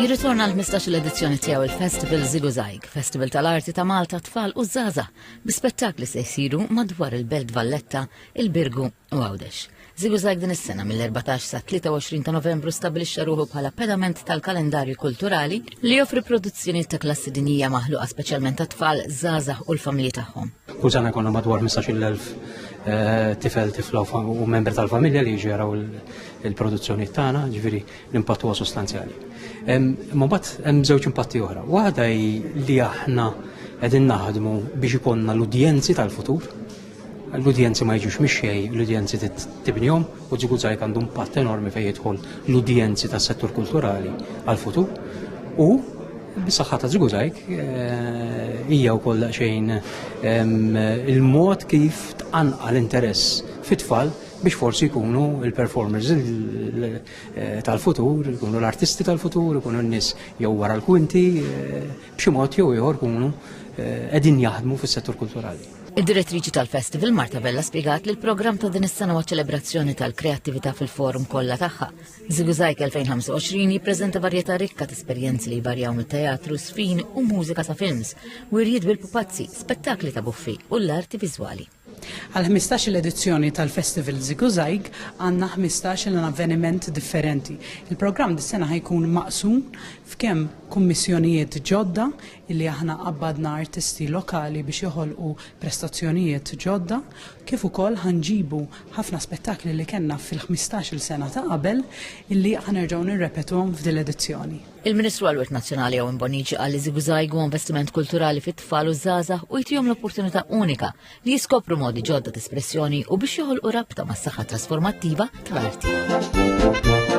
Jirritorna l-15 l-edizzjoni tiegħu il-Festival Ziguzajg, Festival tal-Arti ta' Malta tfal u żgħażagħ, bi spettakli se jsiru madwar il-Belt Valletta, il-Birgu u Għawdex. Ziguzajg din is-sena mill-14 sa 23 ta' Novembru stabbilixxa ruħu bħala pedament tal-kalendarju kulturali li joffri produzzjonijiet ta' klassi dinjija maħluqa speċjalment ta' tfal, żgħażagħ u l-familji tagħhom. Kull sena jkollna madwar 15,000 tifel, tifla u membri tal-familja li jiġu jaraw il-produzzjoni tagħna, ġifieri l-impatt huwa sostanzjali. Ma mbagħad hemm żewġ impatti oħra. Waħda li aħna qegħdin naħdmu biex ikollna l-udjenzi tal-futur. L-udjenzi ma jiġux mix-xejn, l-udjenzi tibnihom u Ziguzajg għandu impatt enormi fejn jidħol l-udjenzi tas-settur kulturali għall-futur. U bis-saħħa ta' Ziguzajg hija wkoll xejn il-mod kif tqanqa l-interess fit-tfal biex forsi jkunu il-performers tal-futur, jkunu l-artisti tal-futur, jkunu n-nies jew wara l-kwinti, b'xi mod jew ieħor jkunu qegħdin jaħdmu fis-settur kulturali. Id-direttriċi tal-festival Marta Bella spjegat li l-programm ta' din is-sena huwa ċelebrazzjoni tal-kreattività fil-forum kollha tagħha. Ziguzajg 2025 jippreżenta varjetà rikka ta' esperjenzi li jvarjaw mit-teatru, sfin u mużika sa' films, wirjiet bil-pupazzi, spettakli ta' buffi u l-arti viżwali. Għal 15 l-edizzjoni tal-Festival Ziguzajg għandna 15 avveniment differenti. Il-programm dis-sena ħajkun maqsum f'kemm kummissjonijiet ġodda illi aħna qabbadna artisti lokali biex joħolqu prestazzjonijiet ġodda, kif ukoll ħanġibu ħafna spettakli li kellna fil-15 sena ta' qabel illi ħanerġgħu nirrepetuhom f'din l-edizzjoni. Il-Ministru għall-Wirt Nazzjonali Owen Bonnici qal li Ziguzajg huwa investiment kulturali fit-tfal u żgħażagħ u jtihom l-opportunità unika li jiskopru modi ġodda ta' espressjoni u biex joħolqu rabta mas-saħħa trasformattiva tal-arti.